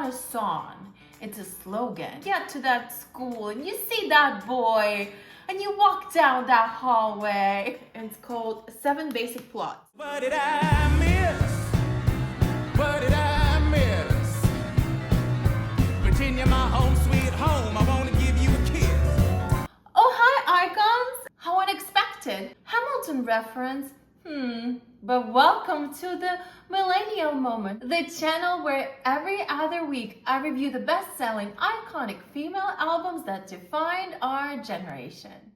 not a song, it's a slogan. Get to that school and you see that boy and you walk down that hallway. It's called 7 Basic Plots. What did I miss? What did I miss? Virginia, my home sweet home. I want to give you a kiss. Oh, hi, icons! How unexpected. Hamilton reference. But welcome to the Millennial Moment, the channel where every other week I review the best-selling iconic female albums that defined our generation.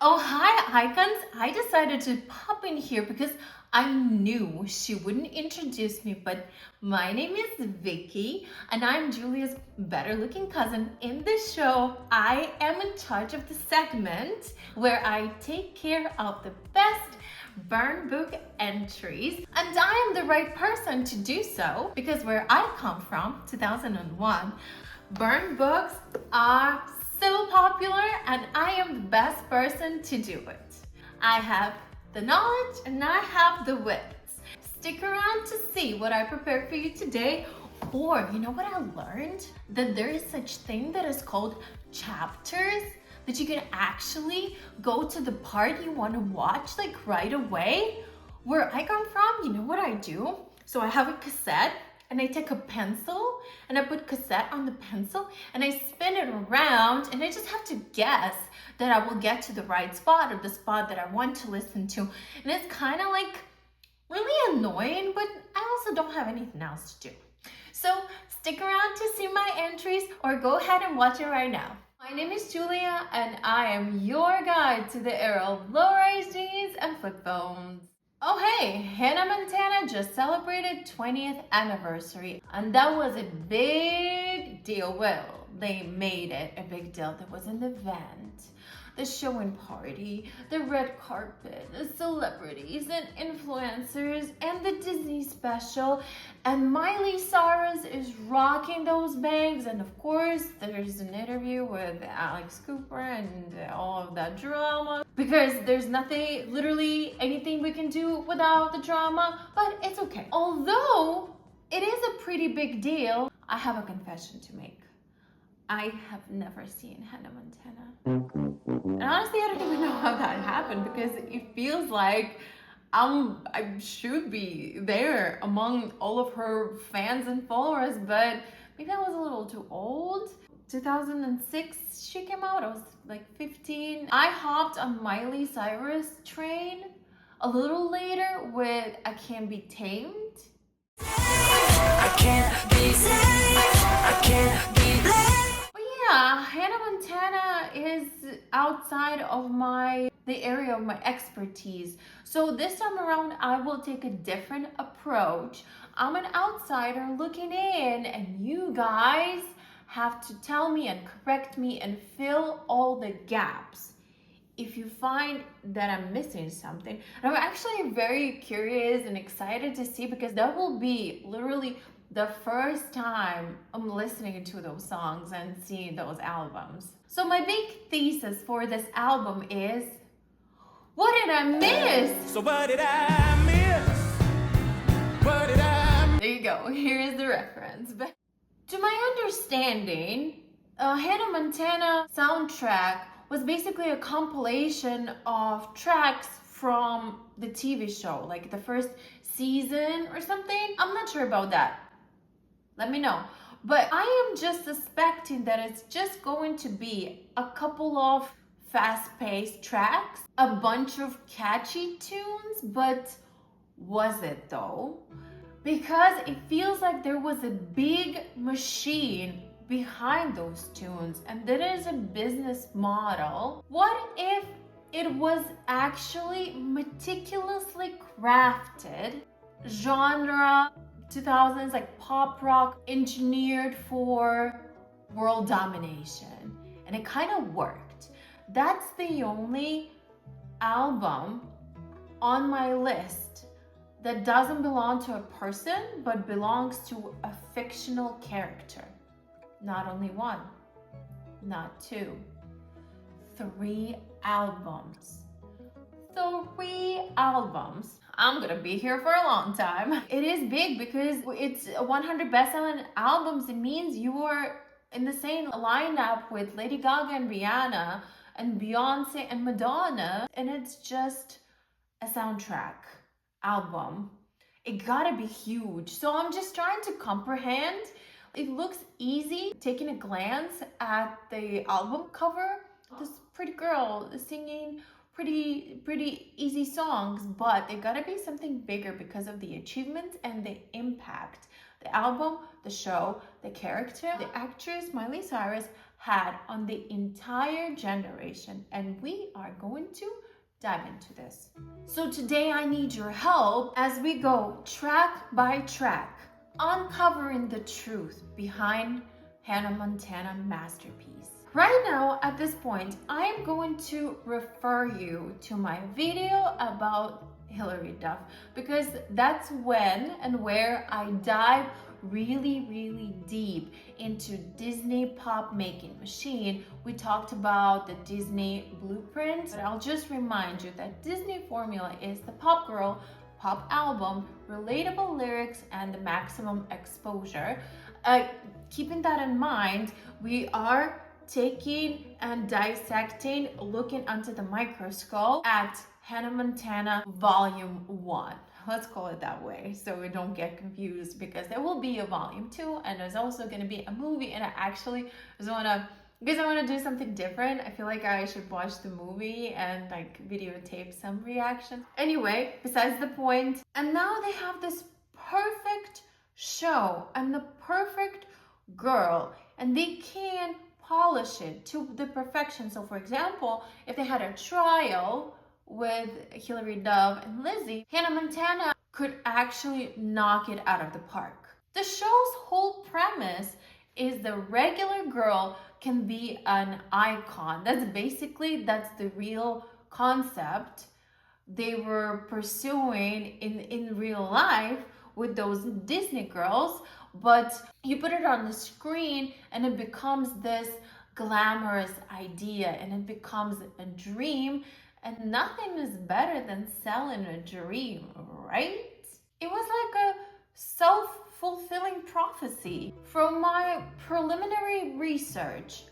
Oh, hi, icons! I decided to pop in here because I knew she wouldn't introduce me, but my name is Vicky and I'm Julia's better looking cousin. In this show, I am in charge of the segment where I take care of the best burn book entries, and I am the right person to do so because where I come from, 2001, burn books are so popular and I am the best person to do it. I have the knowledge and I have the wits. Stick around to see what I prepared for you today. Or you know what I learned? That there is such thing that is called chapters, that you can actually go to the part you want to watch like right away. Where I come from, you know what I do? So I have a cassette and I take a pencil and I put cassette on the pencil and I spin it around and I just have to guess that I will get to the right spot or the spot that I want to listen to. And it's kind of like really annoying, but I also don't have anything else to do. So stick around to see my entries or go ahead and watch it right now. My name is Julia and I am your guide to the era of low-rise jeans and flip phones. Oh hey, Hannah Montana just celebrated 20th anniversary and that was a big deal. Well, they made it a big deal. There was an event, the showing party, the red carpet, the celebrities and influencers, and the Disney special. And Miley Cyrus is rocking those bangs. And of course, there's an interview with Alex Cooper and all of that drama. Because there's nothing, literally anything we can do without the drama, but it's okay. Although it is a pretty big deal, I have a confession to make. I have never seen Hannah Montana. And honestly, I don't even know how that happened because it feels like I should be there among all of her fans and followers, but maybe I was a little too old. 2006 she came out, I was like 15. I hopped on Miley Cyrus train a little later with I Can't Be Tamed. I can't be safe. I can't be blamed. But yeah, Hannah Montana is outside of the area of my expertise. So this time around, I will take a different approach. I'm an outsider looking in, and you guys have to tell me and correct me and fill all the gaps if you find that I'm missing something. And I'm actually very curious and excited to see because that will be literally the first time I'm listening to those songs and seeing those albums. So my big thesis for this album is, what did I miss? So what did I miss? What did I miss? There you go, here is the reference. But to my understanding, Hannah Montana soundtrack was basically a compilation of tracks from the TV show, like the first season or something. I'm not sure about that. Let me know. But I am just suspecting that it's just going to be a couple of fast-paced tracks, a bunch of catchy tunes, but was it though? Because it feels like there was a big machine behind those tunes and there is a business model. What if it was actually meticulously crafted, genre 2000s, like pop rock, engineered for world domination, and it kind of worked? That's the only album on my list that doesn't belong to a person but belongs to a fictional character. Not only one, not two, 3 albums. 3 albums. I'm gonna be here for a long time. It is big because it's 100 best-selling albums. It means you are in the same lineup with Lady Gaga and Rihanna and Beyonce and Madonna, and it's just a soundtrack album. It gotta be huge. So I'm just trying to comprehend. It looks easy taking a glance at the album cover. This pretty girl singing pretty easy songs, but they gotta be something bigger because of the achievements and the impact the album, the show, the character, the actress Miley Cyrus had on the entire generation. And we are going to dive into this. So today I need your help as we go track by track, uncovering the truth behind Hannah Montana masterpiece. Right now, at this point, I am going to refer you to my video about Hilary Duff because that's when and where I dive really deep into Disney pop making machine. We talked about the Disney blueprint, but I'll just remind you that Disney formula is the pop girl, pop album, relatable lyrics, and the maximum exposure. Keeping that in mind, we are taking and dissecting, looking under the microscope at Hannah Montana Volume 1. Let's call it that way so we don't get confused, because there will be a Volume 2 and there's also going to be a movie, and I actually just want to, because I want to do something different. I feel like I should watch the movie and like videotape some reactions. Anyway, besides the point. And now they have this perfect show and the perfect girl, and they can polish it to the perfection. So for example, if they had a trial with Hilary Duff and Lizzie, Hannah Montana could actually knock it out of the park. The show's whole premise is the regular girl can be an icon. That's the real concept they were pursuing in real life with those Disney girls, but you put it on the screen and it becomes this glamorous idea and it becomes a dream, and nothing is better than selling a dream, right? It was like a self-fulfilling prophecy. From my preliminary research,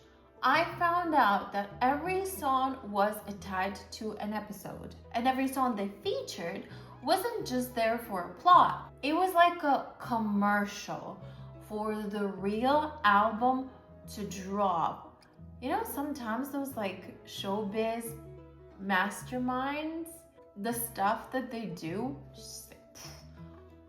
I found out that every song was attached to an episode, and every song they featured wasn't just there for a plot. It was like a commercial for the real album to drop. You know, sometimes those like showbiz masterminds, the stuff that they do, just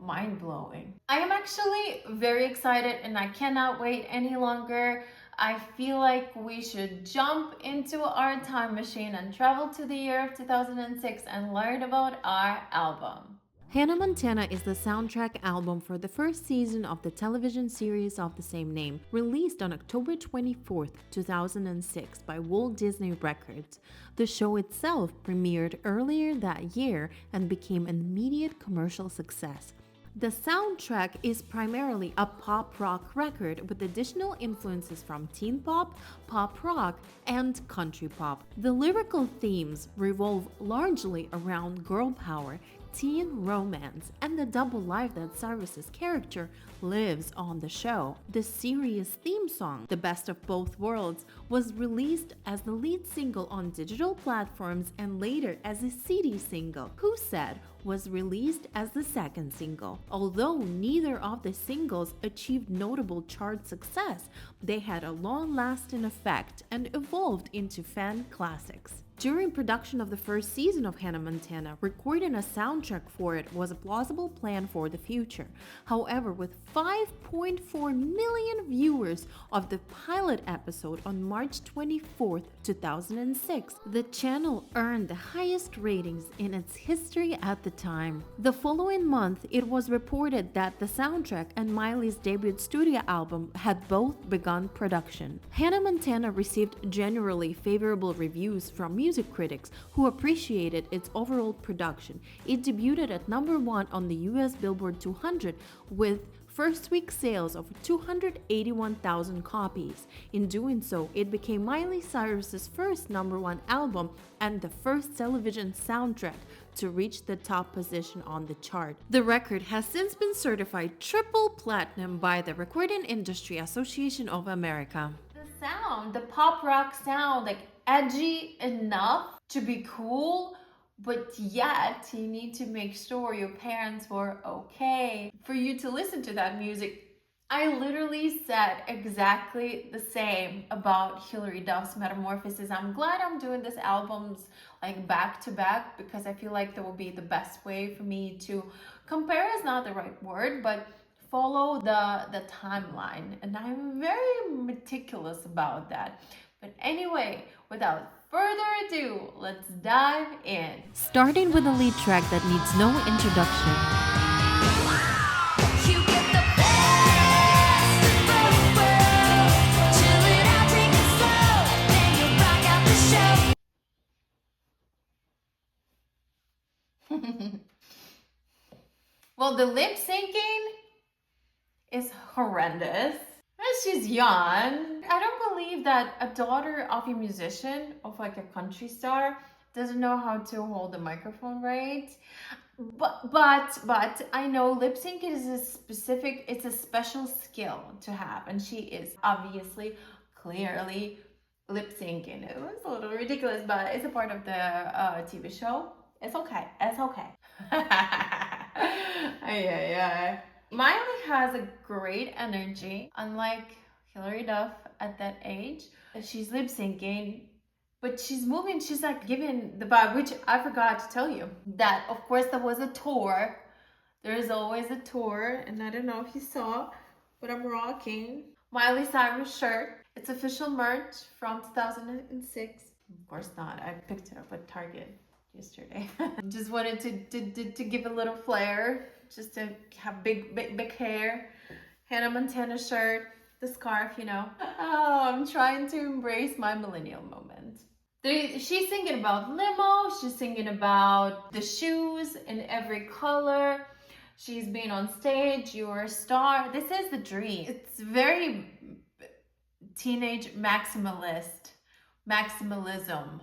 mind-blowing. I am actually very excited and I cannot wait any longer. I feel like we should jump into our time machine and travel to the year of 2006 and learn about our album. Hannah Montana is the soundtrack album for the first season of the television series of the same name, released on October 24, 2006 by Walt Disney Records. The show itself premiered earlier that year and became an immediate commercial success. The soundtrack is primarily a pop rock record with additional influences from teen pop, pop rock, and country pop. The lyrical themes revolve largely around girl power, teen romance, and the double life that Cyrus's character lives on the show. The series theme song, The Best of Both Worlds, was released as the lead single on digital platforms and later as a CD single. Who Said was released as the second single. Although neither of the singles achieved notable chart success, they had a long-lasting effect and evolved into fan classics. During production of the first season of Hannah Montana, recording a soundtrack for it was a plausible plan for the future. However, with 5.4 million viewers of the pilot episode on March 24, 2006, the channel earned the highest ratings in its history at the time. The following month, it was reported that the soundtrack and Miley's debut studio album had both begun production. Hannah Montana received generally favorable reviews from music critics who appreciated its overall production. It debuted at number 1 on the US Billboard 200 with first week sales of 281,000 copies. In doing so, it became Miley Cyrus's first #1 album and the first television soundtrack to reach the top position on the chart. The record has since been certified triple platinum by the Recording Industry Association of America. The sound, the pop rock sound, like edgy enough to be cool, but yet you need to make sure your parents were okay for you to listen to that music. I literally said exactly the same about Hilary Duff's Metamorphosis. I'm glad I'm doing this albums like back to back, because I feel like that will be the best way for me to compare is not the right word, but follow the timeline. And I'm very meticulous about that. But anyway, without further ado, let's dive in. Starting with a lead track that needs no introduction. You get the best of both worlds. Chill it out, take it slow, then you rock out the show. Well, the lip syncing is horrendous. And she's young. I don't believe that a daughter of a musician, of like a country star, doesn't know how to hold the microphone right. But I know lip sync is it's a special skill to have, and she is obviously clearly lip syncing. It was a little ridiculous, but it's a part of the TV show. It's okay. It's okay. Yeah. Miley has a great energy, unlike Hilary Duff at that age. She's lip syncing, but she's moving, she's like giving the vibe, which I forgot to tell you that, of course, there was a tour. There is always a tour, and I don't know if you saw, but I'm rocking Miley Cyrus shirt. It's official merch from 2006. Of course not. I picked it up at Target yesterday. Just wanted to give a little flair, just to have big hair. Hannah Montana shirt, the scarf, you know. Oh, I'm trying to embrace my millennial moment. She's singing about limo. She's singing about the shoes in every color. She's been on stage. You're a star. This is the dream. It's very teenage maximalism.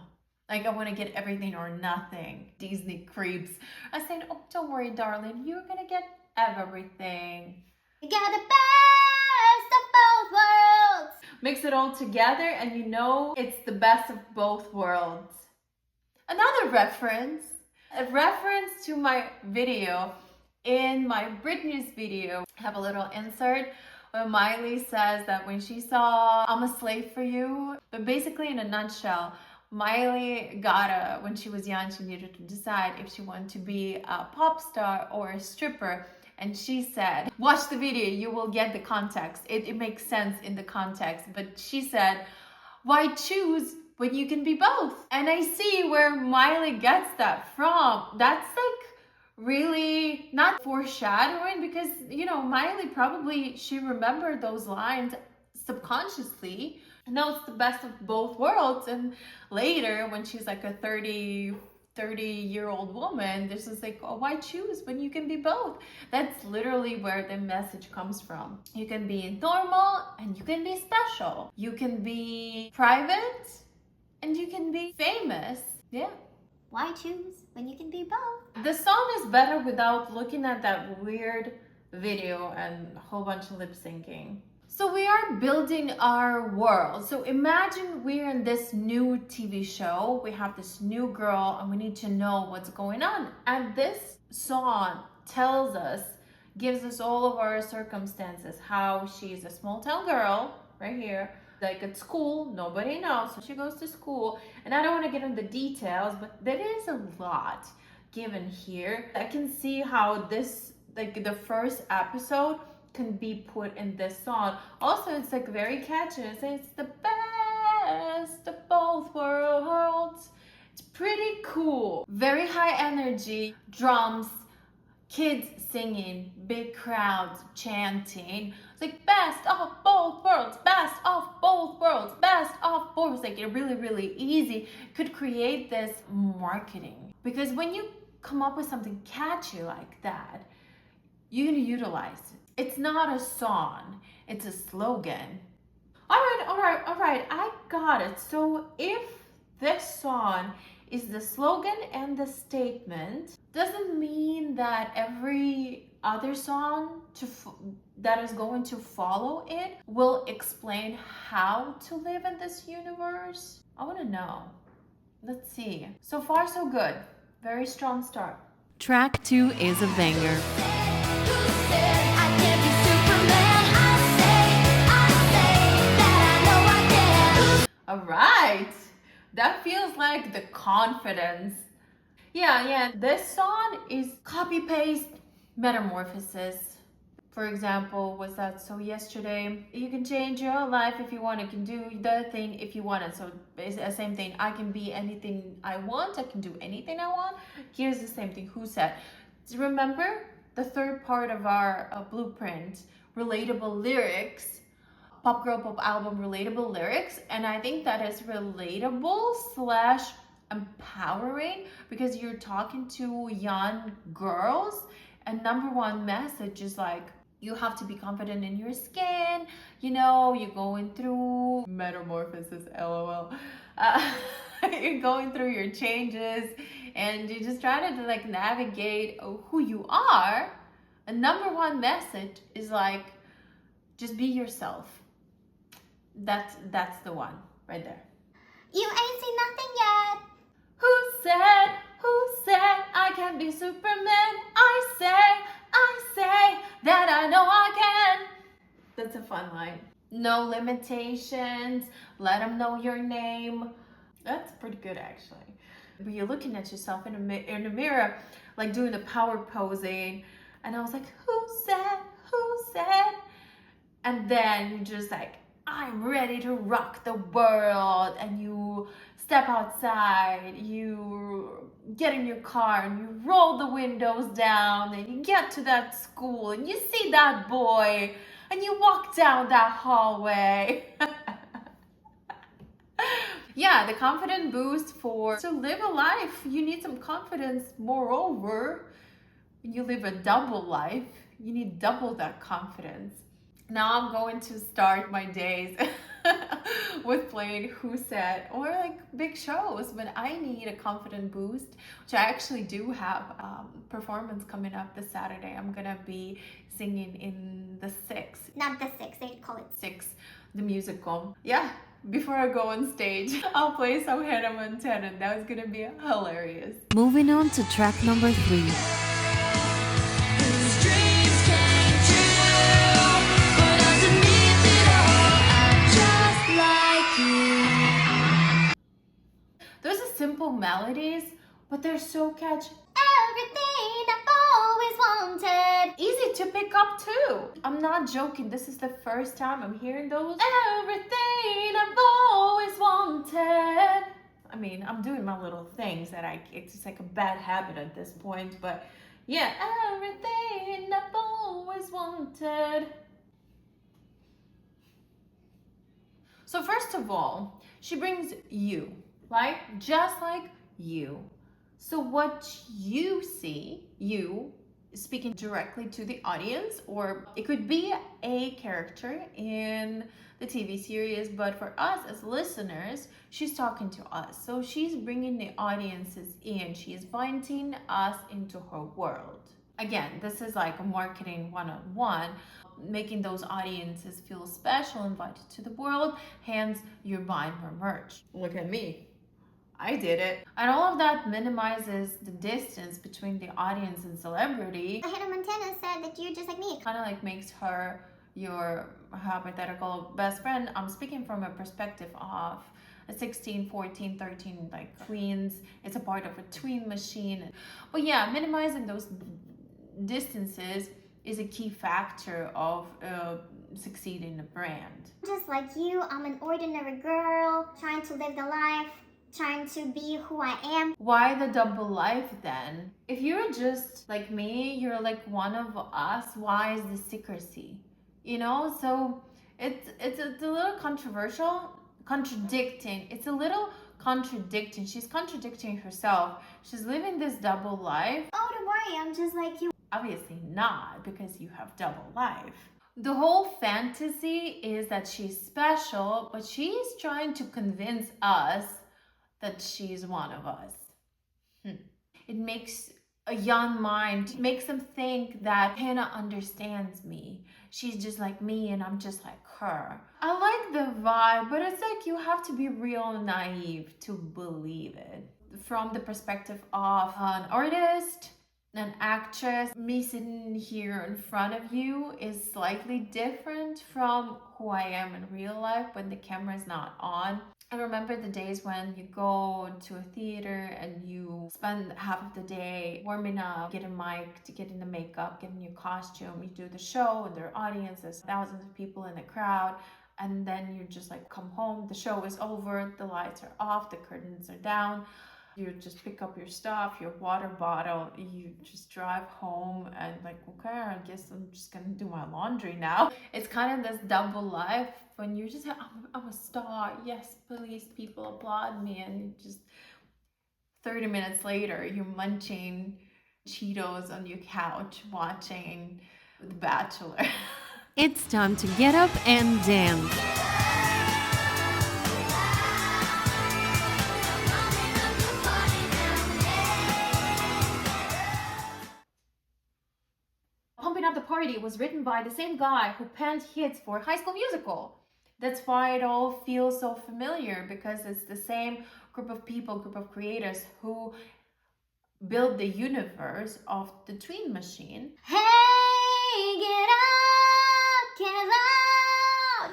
Like, I want to get everything or nothing. Disney creeps. I said, oh, don't worry, darling. You're going to get everything. You got the best of both worlds. Mix it all together and you know it's the best of both worlds. Another reference. A reference to my video. In my Britney's video, I have a little insert where Miley says that when she saw I'm a Slave for You, but basically in a nutshell, Miley when she was young, she needed to decide if she wanted to be a pop star or a stripper. And she said, watch the video, you will get the context. It makes sense in the context. But she said, why choose when you can be both? And I see where Miley gets that from. That's like really not foreshadowing, because, you know, Miley probably, she remembered those lines subconsciously. No, it's the best of both worlds. And later, when she's like a 30-year-old woman, this is like, oh, why choose when you can be both? That's literally where the message comes from. You can be normal and you can be special. You can be private and you can be famous. Yeah. Why choose when you can be both? The song is better without looking at that weird video and a whole bunch of lip syncing. So we are building our world. So imagine we're in this new TV show. We have this new girl and we need to know what's going on. And this song tells us, gives us all of our circumstances, how she's a small town girl right here. Like at school, nobody knows. So she goes to school, and I don't want to get into the details, but there is a lot given here. I can see how this, like the first episode, can be put in this song. Also, it's like very catchy. It's the best of both worlds. It's pretty cool. Very high energy, drums, kids singing, big crowds chanting. It's like best of both worlds, best of both worlds, best of both. It's like really easy. Could create this marketing, because when you come up with something catchy like that, you're gonna utilize it. It's not a song, it's a slogan. All right, I got it. So if this song is the slogan and the statement, doesn't mean that every other song that is going to follow it will explain how to live in this universe. I want to know. Let's see. So far, so good. Very strong start. Track 2 is a banger. Who said I can't be Superman? I say that I know I can. All right. That feels like the confidence. Yeah. This song is copy paste metamorphosis. For example, was that so yesterday? You can change your life if you want. You can do the thing if you want it. So it's the same thing. I can be anything I want. I can do anything I want. Here's the same thing. Who said? Remember the third part of our blueprint, relatable lyrics. Pop Girl Pop album relatable lyrics, and I think that is relatable slash empowering because you're talking to young girls, and number one message is like you have to be confident in your skin, you know, you're going through metamorphosis, lol. You're going through your changes and you're just trying to like navigate who you are, and number one message is like just be yourself. That's the one right there. You ain't seen nothing yet. Who said I can be Superman? I say that I know I can. That's a fun line. No limitations. Let them know your name. That's pretty good actually. But you're looking at yourself in the mirror, like doing the power posing, and I was like, who said? And then you're just like, I'm ready to rock the world, and you step outside, you get in your car and you roll the windows down and you get to that school and you see that boy and you walk down that hallway. Yeah, the confident boost to live a life, you need some confidence. Moreover, when you live a double life, you need double that confidence. Now I'm going to start my days with playing Who Said or like big shows when I need a confident boost, which I actually do have performance coming up this Saturday. I'm gonna be singing in the Six, Not the 6, they call it Six, the musical. Yeah, before I go on stage, I'll play some Hannah Montana. That was gonna be hilarious. Moving on to track number 3. Whose dreams came true, but underneath it all, I'm just like you. Those are simple melodies, but they're so catchy. Everything I've always wanted. Easy to pick up too. I'm not joking. This is the first time I'm hearing those. Everything I've always wanted. I mean, I'm doing my little things it's just like a bad habit at this point, but yeah, everything I've always wanted. So first of all, she brings you, right? Just like you. So what you see, you speaking directly to the audience, or it could be a character in the TV series, but for us as listeners, she's talking to us. So she's bringing the audiences in. She is inviting us into her world. Again, this is like a marketing 101, making those audiences feel special, invited to the world, hence you're buying her merch. Look at me. I did it. And all of that minimizes the distance between the audience and celebrity. Hannah Montana said that you're just like me. Kind of like makes her your hypothetical best friend. I'm speaking from a perspective of a 16, 14, 13 like tweens. It's a part of a tween machine. But yeah, minimizing those distances is a key factor of succeeding a brand. Just like you, I'm an ordinary girl trying to live the life, trying to be who I am. Why the double life then? If you're just like me, you're like one of us, why is the secrecy? You know, so it's a little contradicting. It's a little contradicting. She's contradicting herself. She's living this double life. Oh, don't worry, I'm just like you. Obviously not, because you have double life. The whole fantasy is that she's special, but she's trying to convince us that she's one of us. It makes a young mind, it makes them think that Hannah understands me. She's just like me and I'm just like her. I like the vibe, but it's like you have to be real naive to believe it. From the perspective of an artist, an actress, me sitting here in front of you is slightly different from who I am in real life when the camera is not on. I remember the days when you go to a theater and you spend half of the day warming up, get a mic, to get in the makeup, get in your costume, you do the show and there are audiences, thousands of people in the crowd, and then you just like come home, the show is over, the lights are off, the curtains are down. You just pick up your stuff, your water bottle, you just drive home and like, okay, I guess I'm just gonna do my laundry now. It's kind of this double life when you just, I'm a star, yes, please, people applaud me, and you just 30 minutes later, you're munching Cheetos on your couch watching The Bachelor. It's time to get up and dance. Pumping Up the Party was written by the same guy who penned hits for High School Musical. That's why it all feels so familiar, because it's the same group of people, group of creators who build the universe of the Tween Machine. Hey, get up, get loud.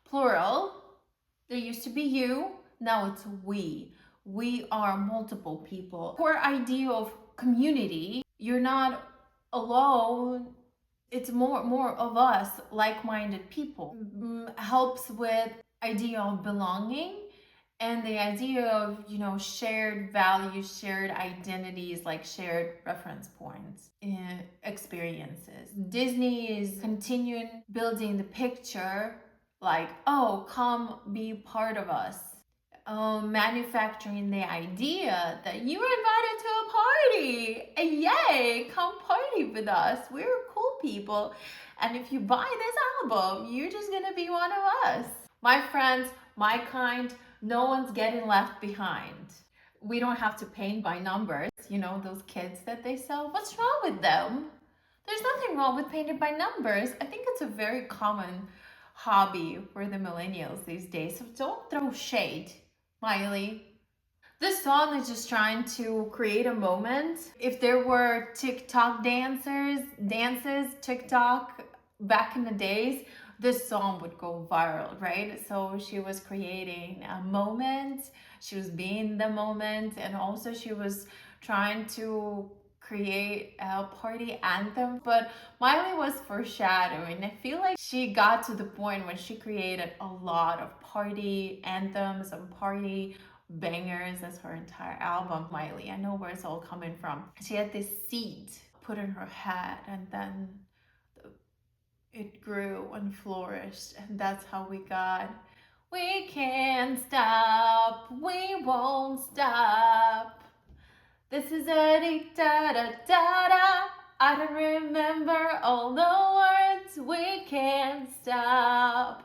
Plural. There used to be you, now it's we. We are multiple people. Core idea of community, you're not alone. It's more of us, like-minded people. Helps with idea of belonging and the idea of, shared values, shared identities, like shared reference points and experiences. Disney is continuing building the picture like, oh, come be part of us. Manufacturing the idea that you were invited to a party. Yay, come party with us. We're cool people. And if you buy this album, you're just gonna be one of us. My friends, my kind, no one's getting left behind. We don't have to paint by numbers. Those kids that they sell, what's wrong with them? There's nothing wrong with painted by numbers. I think it's a very common hobby for the millennials these days. So don't throw shade, Miley. This song is just trying to create a moment. If there were TikTok dances, TikTok back in the days, this song would go viral, right? So she was creating a moment, she was being the moment, and also she was trying to create a party anthem. But Miley was foreshadowing. I feel like she got to the point when she created a lot of party anthems and party bangers. That's her entire album. Miley, I know where it's all coming from. She had this seed put in her head, and then it grew and flourished, and that's how we got "We Can't Stop, We Won't Stop." This is a da-da-da-da. I don't remember all the words. We can't stop.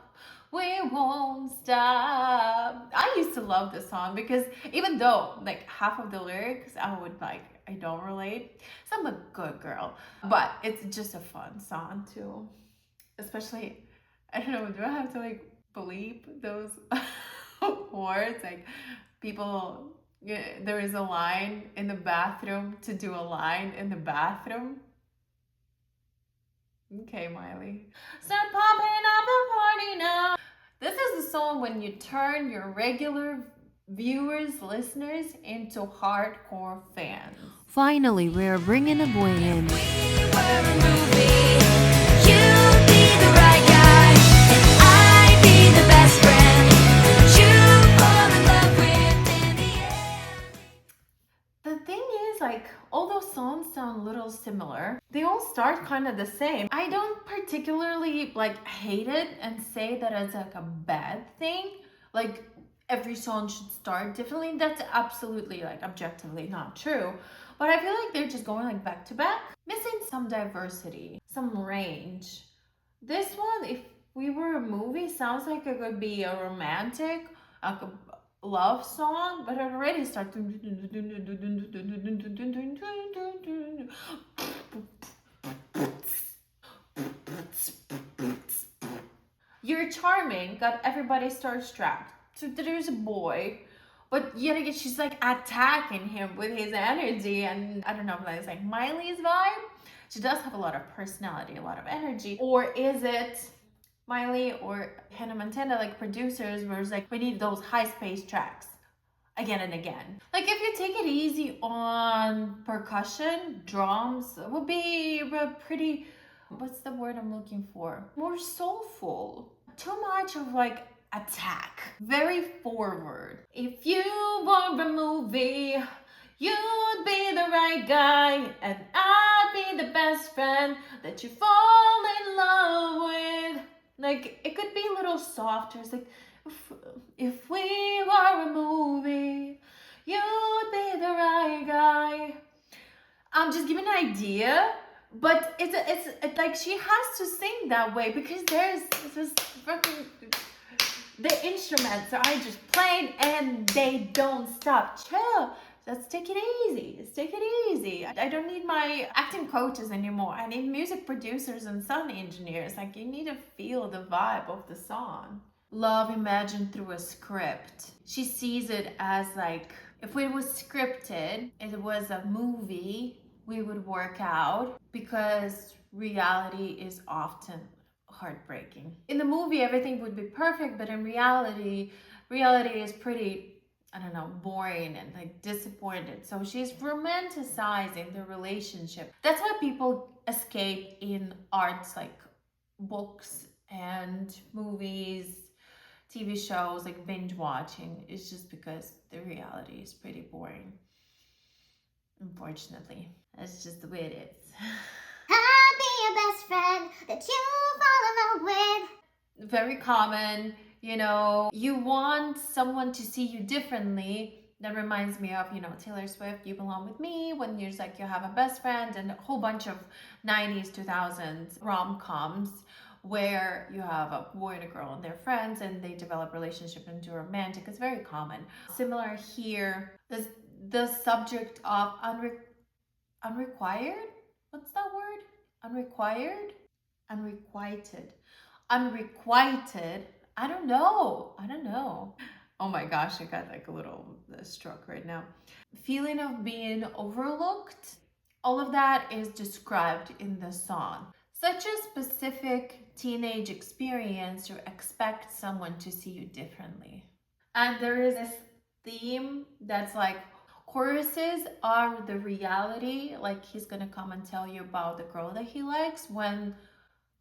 We won't stop. I used to love this song because even though like half of the lyrics I don't relate. So I'm a good girl. But it's just a fun song too. Especially, I don't know, do I have to like bleep those words? Like people... there is a line in the bathroom to do a line in the bathroom. Okay, Miley. Start pumping up the party now. This is the song when you turn your regular viewers, listeners into hardcore fans. Finally, we're bringing a boy in. We were a movie. You'd be the right guy, and I'd be the best friend. You fall in love with in the end. The thing is, like, all those songs sound a little similar. They all start kind of the same. I don't particularly like hate it and say that it's like a bad thing. Like, every song should start differently. That's absolutely like objectively not true. But I feel like they're just going like back to back, missing some diversity, some range. This one, if we were a movie, sounds like it could be a romantic, like a love song, but it already starts. You're charming, got everybody starstruck. So there's a boy, but yet again, she's like attacking him with his energy, and I don't know if that's like Miley's vibe. She does have a lot of personality, a lot of energy. Or is it Miley or Hannah Montana, like producers, where it's like, we need those high-paced tracks again and again. Like if you take it easy on percussion, drums would be a pretty, what's the word I'm looking for? More soulful. Too much of like attack. Very forward. If you were a movie, you'd be the right guy, and I'd be the best friend that you fall in love with. Like it could be a little softer. It's like, if we were a movie, you'd be the right guy. I'm just giving an idea, but it's like she has to sing that way because there's this fucking, the instruments are just playing and they don't stop. Chill. Let's take it easy. Let's take it easy. I don't need my acting coaches anymore. I need music producers and sound engineers. Like you need to feel the vibe of the song. Love imagined through a script. She sees it as like, if it was scripted, it was a movie, we would work out because reality is often heartbreaking. In the movie, everything would be perfect, but in reality is pretty, I don't know, boring and like disappointed. So she's romanticizing the relationship. That's why people escape in arts like books and movies, TV shows, like binge watching. It's just because the reality is pretty boring. Unfortunately, that's just the way it is. I'll be your best friend that you fall in love with. Very common, you know, you want someone to see you differently. That reminds me of, you know, Taylor Swift, You Belong With Me, when you're like, you have a best friend, and a whole bunch of 90s, 2000s rom-coms where you have a boy and a girl and they're friends and they develop relationship into romantic. It's very common. Similar here, the subject of unrequired? What's that word? Unrequired? Unrequited. Unrequited. I don't know. Oh my gosh, I got like a little stroke right now. Feeling of being overlooked. All of that is described in the song. Such a specific teenage experience, you expect someone to see you differently. And there is this theme that's like, choruses are the reality. Like he's gonna come and tell you about the girl that he likes when,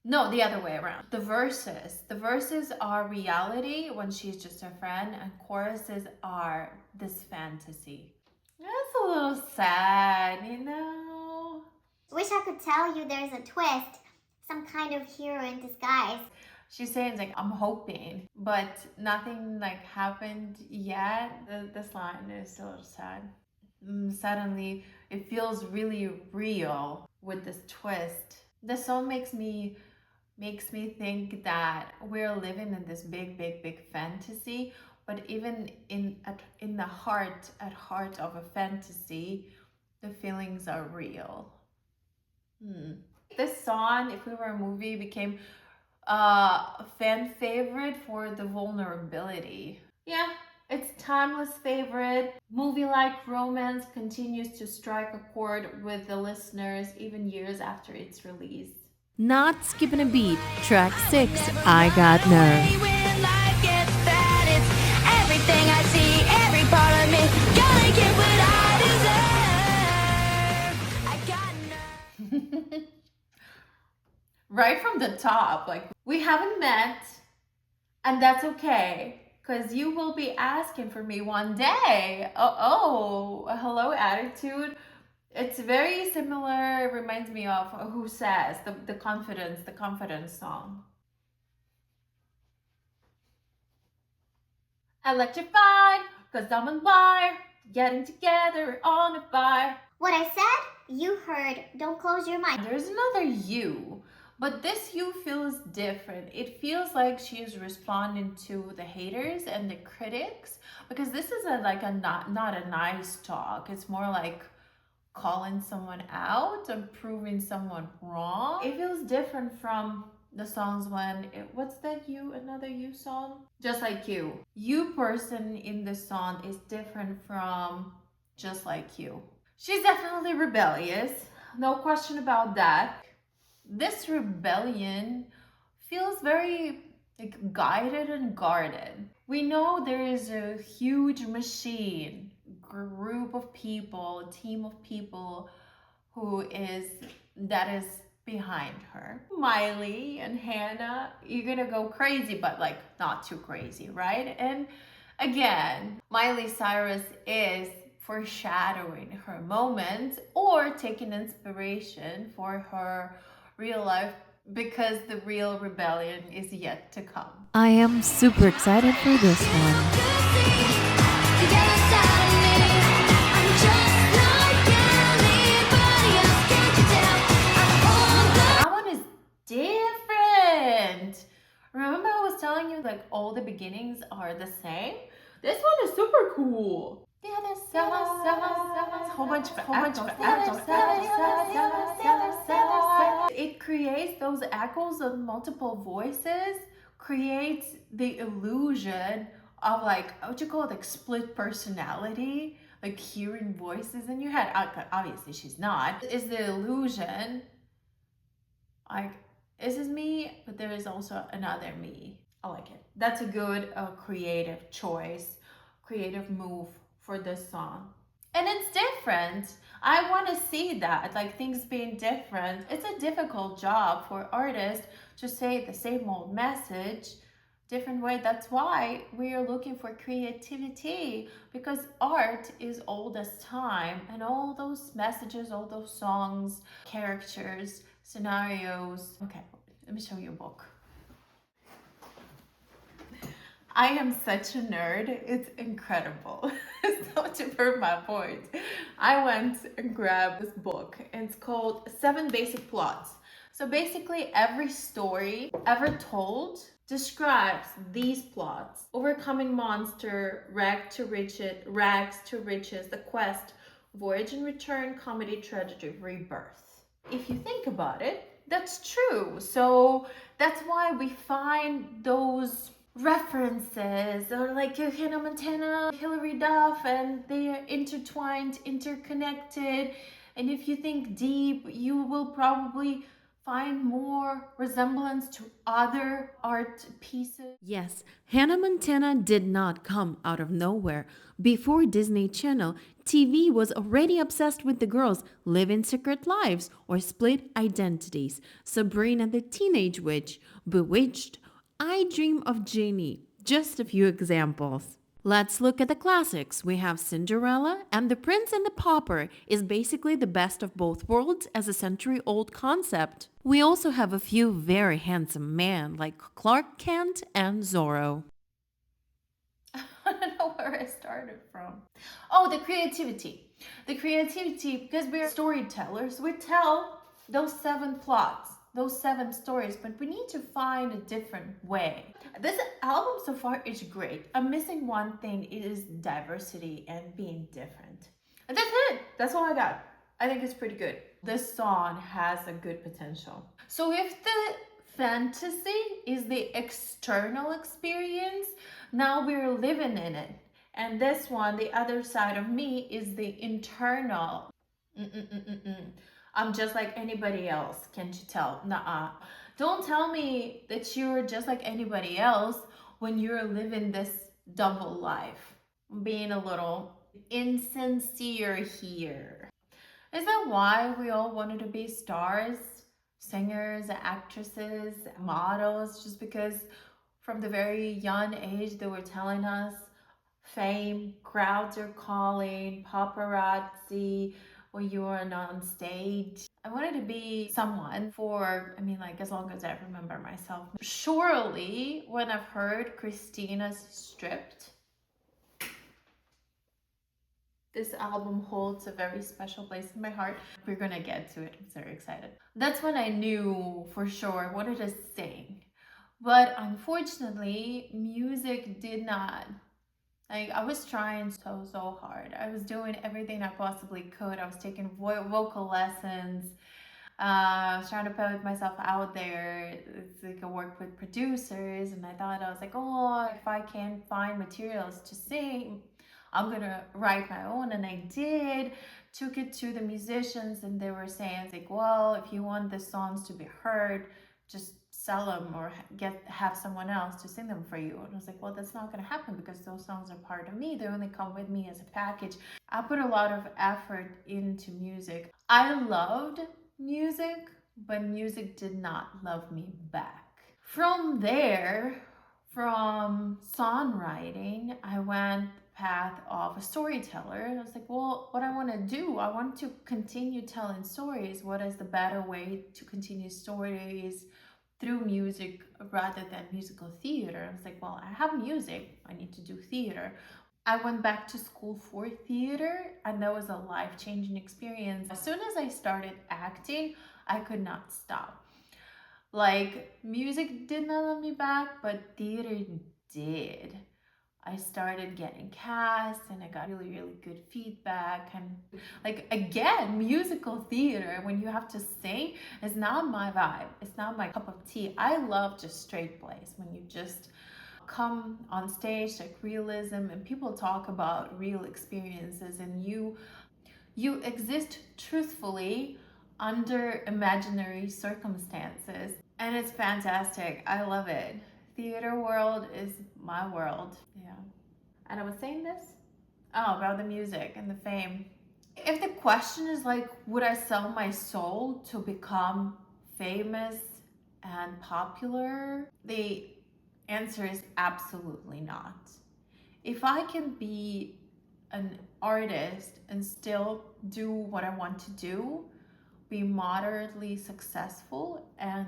no, the other way around. The verses are reality when she's just a friend, and choruses are this fantasy. That's a little sad, you know? Wish I could tell you there's a twist, some kind of hero in disguise. She's saying like, I'm hoping, but nothing like happened yet. This line is a little sad. Suddenly, it feels really real with this twist. The song makes me think that we're living in this big fantasy, but even in the heart of a fantasy, the feelings are real. This song, If We Were a Movie, became a fan favorite for the vulnerability. Yeah, it's timeless favorite. Movie-like romance continues to strike a chord with the listeners even years after its release. Not skipping a beat, track 6, I Got Nerve. When life gets bad, it's everything I see, every part of me. Gonna get what I deserve. I got nerve. Right from the top, like, we haven't met, and that's okay, because you will be asking for me one day. A hello attitude. It's very similar. It reminds me of Who Says, the confidence song. Electrified, cause I'm on wire, getting together on a fire. What I said, you heard. Don't close your mind. There's another you, but this you feels different. It feels like she is responding to the haters and the critics, because this is not a nice talk. It's more like calling someone out and proving someone wrong. It feels different from the songs what's that another you song? Just Like You. You person in the song is different from Just Like You. She's definitely rebellious, no question about that. This rebellion feels very like guided and guarded. We know there is a huge machine, group of people, team of people that is behind her. Miley and Hannah, you're gonna go crazy, but like not too crazy, right? And again, Miley Cyrus is foreshadowing her moment or taking inspiration for her real life, because the real rebellion is yet to come. I am super excited for this one. That one is different. Remember I was telling you like all the beginnings are the same? This one is super cool. The other side, whole bunch of echoes. It creates those echoes of multiple voices, creates the illusion of like, what you call it, like split personality, like hearing voices in your head. Obviously she's not. Is the illusion like, this is me, but there is also another me. I like it. That's a good creative choice, creative move for this song. And it's different. I want to see that, like things being different. It's a difficult job for artists to say the same old message, different way. That's why we are looking for creativity, because art is old as time, and all those messages, all those songs, characters, scenarios. Okay, let me show you a book. I am such a nerd, it's incredible. So to prove my point, I went and grabbed this book, and it's called 7 Basic Plots. So basically every story ever told describes these plots: overcoming monster, rags to riches, the quest, voyage and return, comedy, tragedy, rebirth. If you think about it, that's true. So that's why we find those references, or like Hannah Montana, Hilary Duff, and they are intertwined, interconnected. And if you think deep, you will probably find more resemblance to other art pieces. Yes, Hannah Montana did not come out of nowhere. Before Disney Channel, TV was already obsessed with the girls living secret lives or split identities. Sabrina the Teenage Witch, Bewitched, I Dream of Jeannie, just a few examples. Let's look at the classics. We have Cinderella, and The Prince and the Pauper is basically the best of both worlds as a century-old concept. We also have a few very handsome men like Clark Kent and Zorro. I don't know where I started from. Oh, the creativity. The creativity, because we're storytellers, we tell those 7 plots, those 7 stories, but we need to find a different way. This album so far is great. I'm missing one thing. It is diversity and being different. And that's it. That's all I got. I think it's pretty good. This song has a good potential. So if the fantasy is the external experience, now we're living in it. And this one, the other side of me, is the internal. I'm just like anybody else. Can't you tell? Nuh-uh. Don't tell me that you're just like anybody else when you're living this double life. Being a little insincere here. Is that why we all wanted to be stars, singers, actresses, models? Just because from the very young age they were telling us fame, crowds are calling, paparazzi, when you are on stage. I wanted to be someone for, as long as I remember myself. Surely, when I've heard Christina's Stripped, This album holds a very special place in my heart. We're gonna get to it. I'm very excited. That's when I knew for sure what it is saying. But unfortunately, music did not. Like, I was trying so hard. I was doing everything I possibly could. I was taking vocal lessons. I was trying to put myself out there. It's like I work with producers, and I was like, oh, if I can't find materials to sing, I'm gonna write my own. And I did. Took it to the musicians, and they were saying, like, well, if you want the songs to be heard, just sell them or have someone else to sing them for you. And I was like, well, that's not going to happen because those songs are part of me. They only come with me as a package. I put a lot of effort into music. I loved music, but music did not love me back. From there, from songwriting, I went path of a storyteller. I was like, well, what I want to do, I want to continue telling stories. What is the better way to continue stories through music rather than musical theater? I was like, well, I have music, I need to do theater. I went back to school for theater, and that was a life-changing experience. As soon as I started acting, I could not stop. Like, music did not let me back, but theater did. I started getting cast, and I got really good feedback. And like, again, musical theater, when you have to sing, is not my vibe. It's not my cup of tea. I love just straight plays, when you just come on stage, like realism, and people talk about real experiences, and you exist truthfully under imaginary circumstances. And it's fantastic. I love it. Theater world is my world. Yeah. And I was saying this? Oh, about the music and the fame. If the question is like, would I sell my soul to become famous and popular? The answer is absolutely not. If I can be an artist and still do what I want to do, be moderately successful, and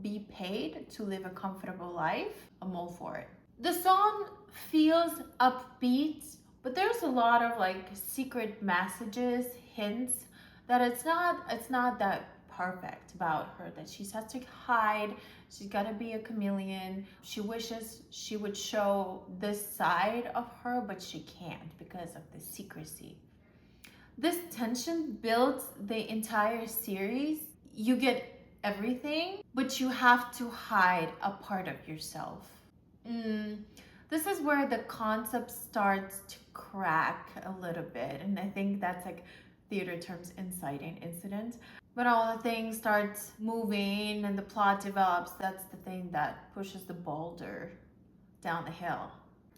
be paid to live a comfortable life, I'm all for it. The song feels upbeat, but there's a lot of like secret messages, hints that it's not that perfect about her, that she has to hide, she's got to be a chameleon. She wishes she would show this side of her, but she can't because of the secrecy. This tension builds the entire series. You get everything, but you have to hide a part of yourself. This is where the concept starts to crack a little bit, and I think that's like theater terms inciting incident. When all the things start moving and the plot develops, that's the thing that pushes the boulder down the hill.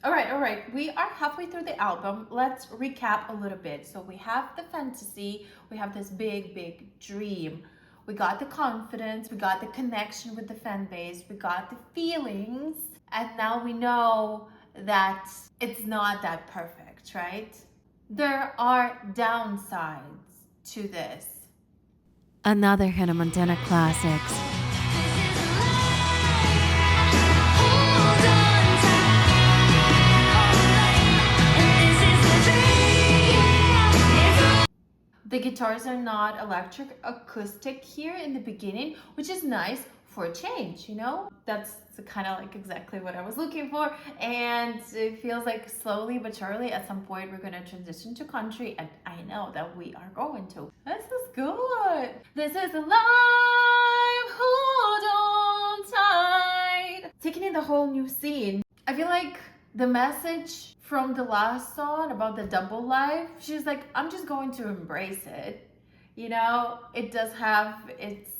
All right, we are halfway through the album. Let's recap a little bit. So we have the fantasy, we have this big dream, we got the confidence, we got the connection with the fan base, we got the feelings, and now we know that it's not that perfect, right? There are downsides to this. Another Hannah Montana Classics. The guitars are not electric, acoustic here in the beginning, which is nice for a change, you know? That's kind of like exactly what I was looking for. And it feels like slowly but surely at some point we're gonna transition to country, and I know that we are going to. This is good. This is alive, hold on tight. Taking in the whole new scene. I feel like the message from the last song about the double life, she's like, I'm just going to embrace it. You know, it does have its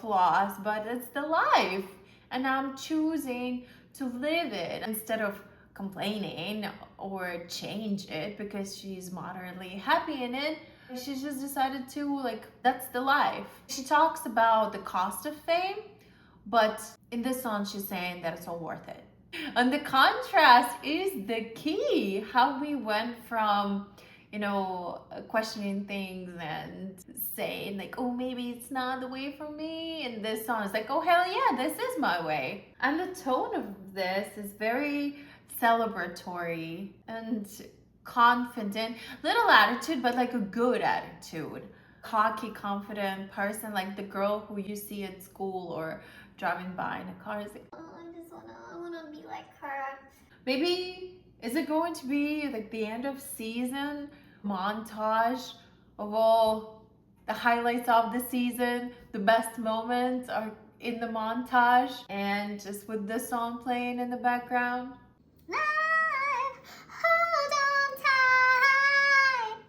flaws, but it's the life. And I'm choosing to live it instead of complaining or change it because she's moderately happy in it. She just decided to, like, that's the life. She talks about the cost of fame, but in this song, she's saying that it's all worth it. And the contrast is the key. How we went from, you know, questioning things and saying like, oh, maybe it's not the way for me. And this song is like, oh, hell yeah, this is my way. And the tone of this is very celebratory. And confident, little attitude, but like a good attitude. Cocky, confident person, like the girl who you see at school or driving by in a car. Is like, Oh, I wanna be like her. maybe is it going to be like the end of season montage of all the highlights of the season? The best moments are in the montage, and just with this song playing in the background. Life, hold on tight.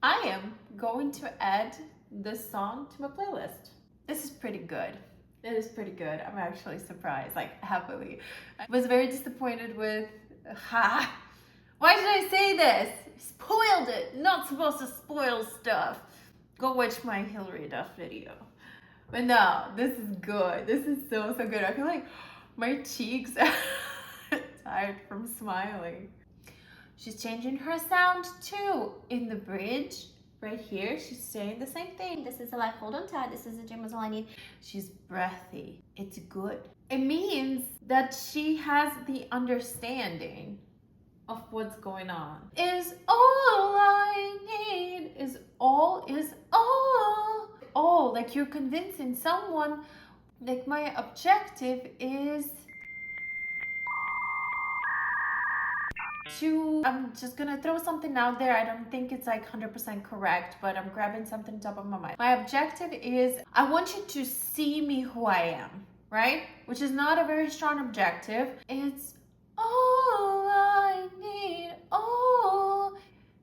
I am going to add this song to my playlist. This is pretty good. It is pretty good. I'm actually surprised, like happily. I was very disappointed with why did I say this? Spoiled it. Not supposed to spoil stuff. Go watch my Hilary Duff video. But no, this is good. This is so good. I feel like my cheeks are tired from smiling. She's changing her sound too. In the bridge, right here, she's saying the same thing. This is a life, hold on tight. This is a dream is all I need. She's breathy. It's good. It means that she has the understanding of what's going on. Is all I need. Is all. All. Like you're convincing someone. Like my objective is I'm just gonna throw something out there. I don't think it's like 100% correct, but I'm grabbing something top of my mind. My objective is I want you to see me who I am, right? Which is not a very strong objective. It's all I need. All.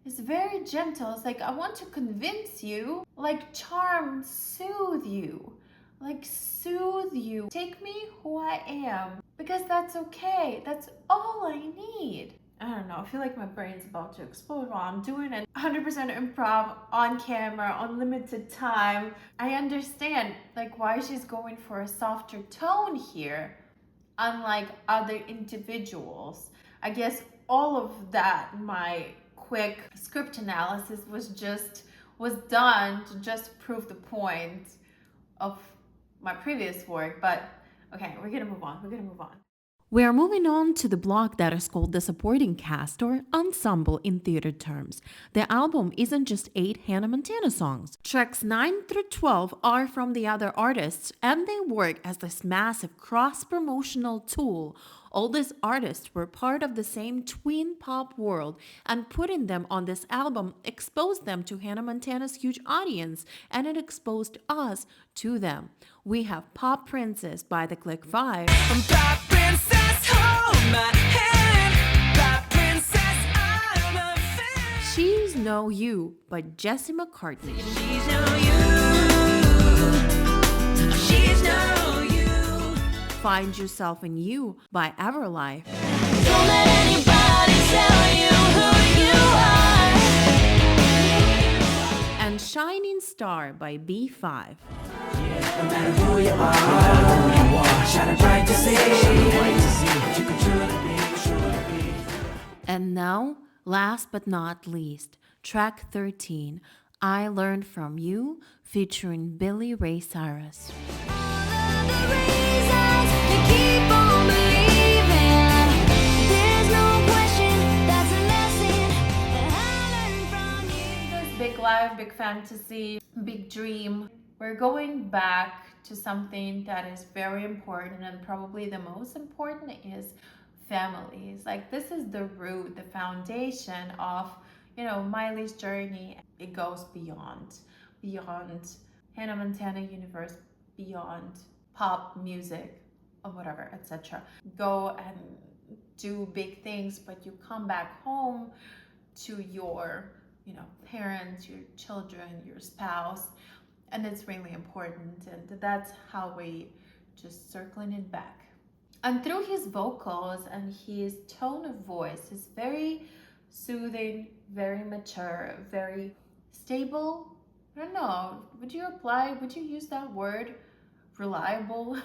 It's very gentle. It's like I want to convince you, like charm, soothe you. Like soothe you. Take me who I am. Because that's okay. That's all I need. I don't know, I feel like my brain's about to explode while I'm doing it. 100% improv, on camera, unlimited time. I understand like why she's going for a softer tone here, unlike other individuals. I guess all of that, my quick script analysis was done to just prove the point of my previous work. But okay, we're gonna move on. We are moving on to the block that is called the supporting cast or ensemble in theater terms. The album isn't just 8 Hannah Montana songs. Tracks 9 through 12 are from the other artists, and they work as this massive cross-promotional tool. All these artists were part of the same twin pop world, and putting them on this album exposed them to Hannah Montana's huge audience, and it exposed us to them. We have Pop Princess by the Click 5. Pop princess, hold my hand. Pop princess, I'm a fan. She's No You by Jesse McCartney. She's no you. She's no you. Find Yourself in You by Everlife. Don't let anybody tell you who you are. And Shining Star by B5. No matter who you are, shine bright to see what you can truly be. And now, last but not least, track 13, I Learned From You, featuring Billy Ray Cyrus. The reasons you keep on believing. There's no question that's a lesson that I learned from you. Big life, big fantasy, big dream. We're going back to something that is very important, and probably the most important is families. Like this is the root, the foundation of, Miley's journey. It goes beyond Hannah Montana universe, beyond pop music or whatever, etc. Go and do big things, but you come back home to your, parents, your children, your spouse. And it's really important, and that's how we just circling it back. And through his vocals and his tone of voice, is very soothing, very mature, very stable. I don't know, would you use that word? Reliable?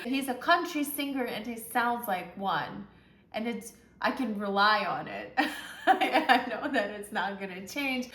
He's a country singer and he sounds like one. And I can rely on it. I know that it's not gonna change.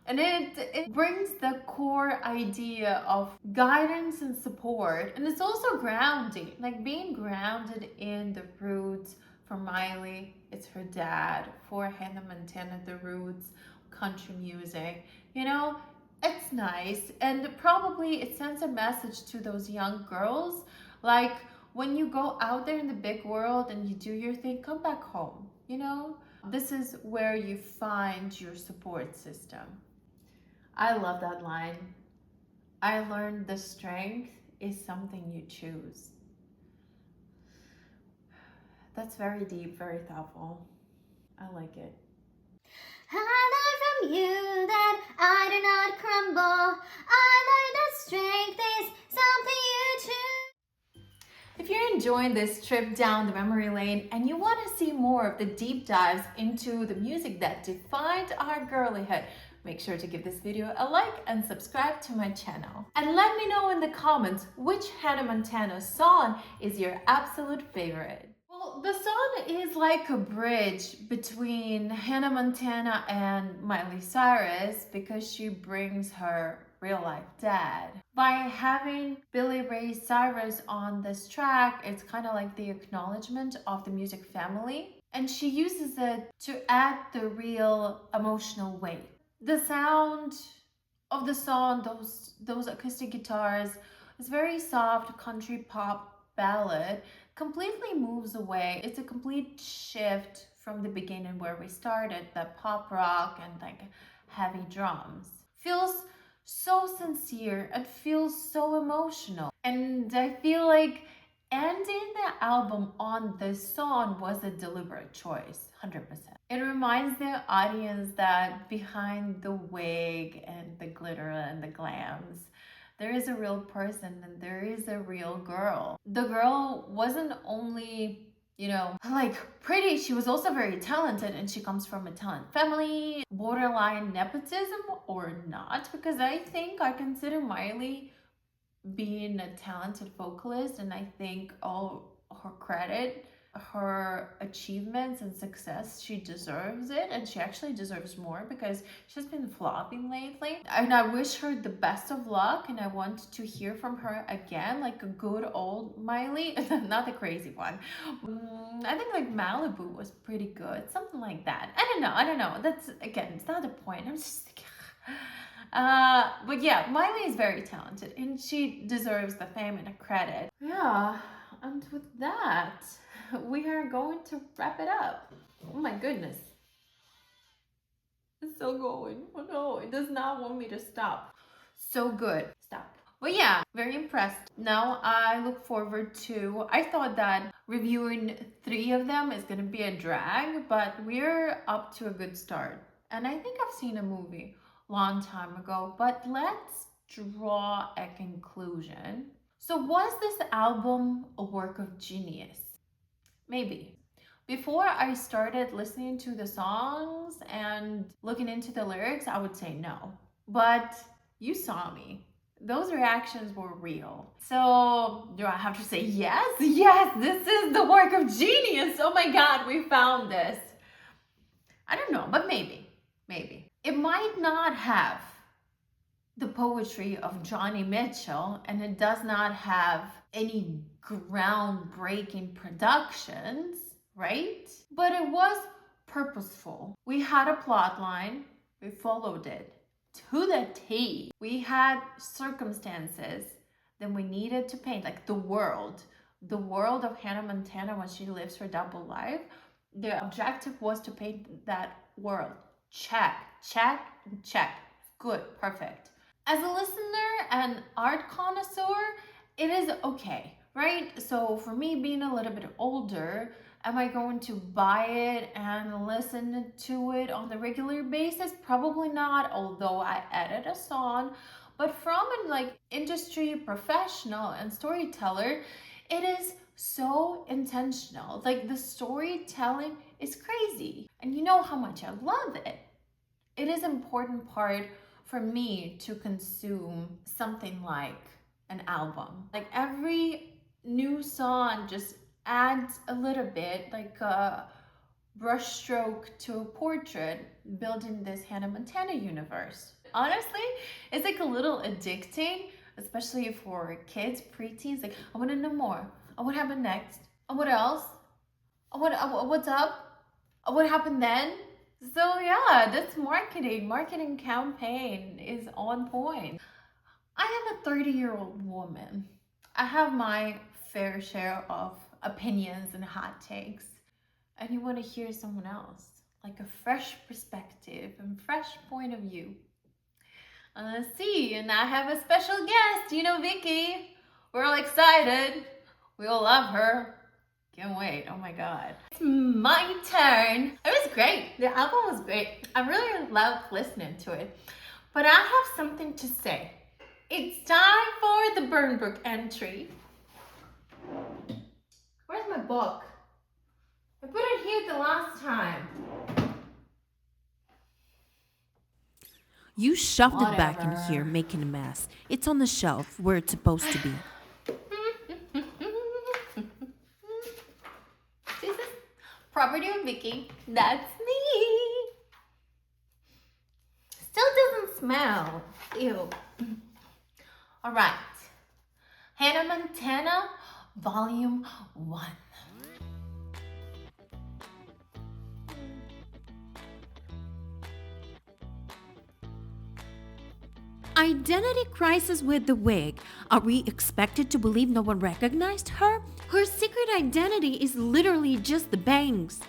And it brings the core idea of guidance and support. And it's also grounding, like being grounded in the roots For Miley, it's her dad. For Hannah Montana, the roots, country music. You know, it's nice, and probably it sends a message to those young girls, like, when you go out there in the big world and you do your thing, come back home. You know, this is where you find your support system. I love that line. I learned the strength is something you choose. That's very deep, very thoughtful. I like it. I learned from you that I do not crumble. I learned that strength is something you choose. If you're enjoying this trip down the memory lane and you want to see more of the deep dives into the music that defined our girlyhood, make sure to give this video a like and subscribe to my channel. And let me know in the comments which Hannah Montana song is your absolute favorite. Well, the song is like a bridge between Hannah Montana and Miley Cyrus because she brings her real-life dad. By having Billy Ray Cyrus on this track, it's kind of like the acknowledgement of the music family, and she uses it to add the real emotional weight. The sound of the song, those acoustic guitars, is very soft country pop ballad, completely moves away. It's a complete shift from the beginning where we started, the pop rock and like heavy drums. Feels so sincere, it feels so emotional, and I feel like ending the album on this song was a deliberate choice, 100%. It reminds the audience that behind the wig and the glitter and the glams, there is a real person and there is a real girl. The girl wasn't only, you know, like pretty, she was also very talented, and she comes from a talent family, borderline nepotism or not, because I think I consider Miley being a talented vocalist, and I think all her credit, her achievements and success, she deserves it, and she actually deserves more because she's been flopping lately. And I wish her the best of luck, and I want to hear from her again, like a good old Miley, not the crazy one. I think like Malibu was pretty good, something like that. I don't know. That's, again, it's not the point. I'm just thinking. But yeah, Miley is very talented and she deserves the fame and the credit. Yeah, and with that, we are going to wrap it up. Oh my goodness. It's still going. Oh no, it does not want me to stop. So good. Stop. But yeah, very impressed. Now I look forward to, I thought that reviewing 3 of them is gonna be a drag, but we're up to a good start. And I think I've seen a movie long time ago, but let's draw a conclusion. So was this album a work of genius? Maybe. Before I started listening to the songs and looking into the lyrics, I would say no. But you saw me. Those reactions were real. So do I have to say yes? Yes, this is the work of genius. Oh my God, we found this. I don't know, but maybe. It might not have the poetry of Johnny Mitchell, and it does not have any groundbreaking productions, right? But it was purposeful. We had a plot line, we followed it to the T. We had circumstances that we needed to paint, like the world of Hannah Montana when she lives her double life. The objective was to paint that world. Check. Good, perfect. As a listener and art connoisseur, it is okay, right? So for me, being a little bit older, am I going to buy it and listen to it on a regular basis? Probably not, although I edit a song. But from an like industry professional and storyteller, it is so intentional. Like the storytelling is crazy. And you know how much I love it. It is an important part for me to consume something like an album. Like every new song just adds a little bit, like a brushstroke to a portrait, building this Hannah Montana universe. Honestly, it's like a little addicting, especially for kids, preteens. Like, I want to know more. And what happened next? And what else? What's up? What happened then? So yeah, this marketing campaign is on point. I am a 30-year-old woman. I have my fair share of opinions and hot takes. And you want to hear someone else, like a fresh perspective and fresh point of view. Let's see, and I have a special guest, Vicky. We're all excited. We all love her. Can't wait. Oh my God. It's my turn. It was great. The album was great. I really loved listening to it. But I have something to say. It's time for the burn book entry. Where's my book? I put it here the last time. You shoved it back in Whatever. here, making a mess. It's on the shelf where it's supposed to be. This is property of Vicky. That's me. Still doesn't smell. Ew. All right. Hannah Montana, Volume 1. Identity crisis with the wig. Are we expected to believe no one recognized her? Her secret identity is literally just the bangs.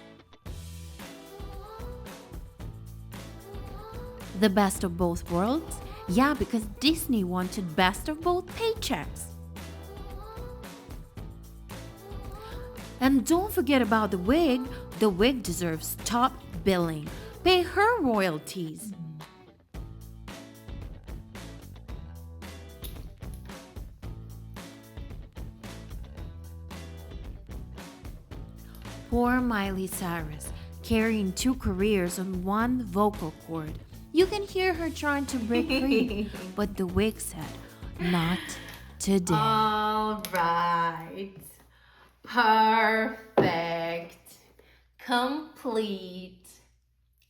The best of both worlds? Yeah, because Disney wanted best of both paychecks. And don't forget about the wig. The wig deserves top billing. Pay her royalties. Poor Miley Cyrus, carrying 2 careers on one vocal cord. You can hear her trying to break free, but the wig said, not today. All right. Perfect. Complete.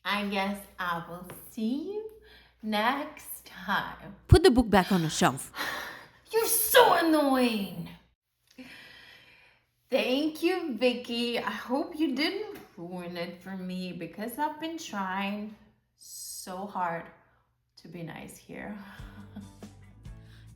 I guess I will see you next time. Put the book back on the shelf. You're so annoying. Thank you, Vicky. I hope you didn't ruin it for me because I've been trying so hard to be nice here.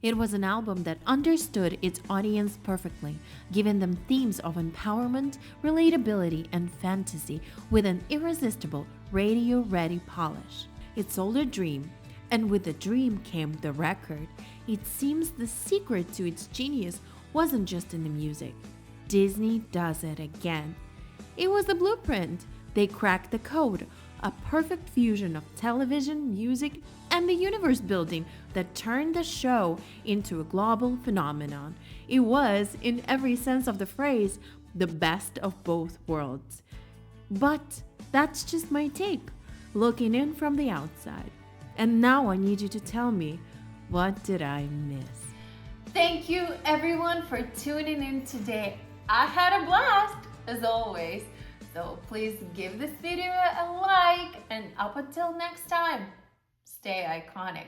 It was an album that understood its audience perfectly, giving them themes of empowerment, relatability, and fantasy with an irresistible radio-ready polish. It sold a dream, and with the dream came the record. It seems the secret to its genius wasn't just in the music. Disney does it again. It was the blueprint. They cracked the code, a perfect fusion of television, music, and the universe building that turned the show into a global phenomenon. It was, in every sense of the phrase, the best of both worlds. But that's just my take, looking in from the outside. And now I need you to tell me, what did I miss? Thank you everyone for tuning in today. I had a blast as always. So please give this video a like, and up until next time, stay iconic.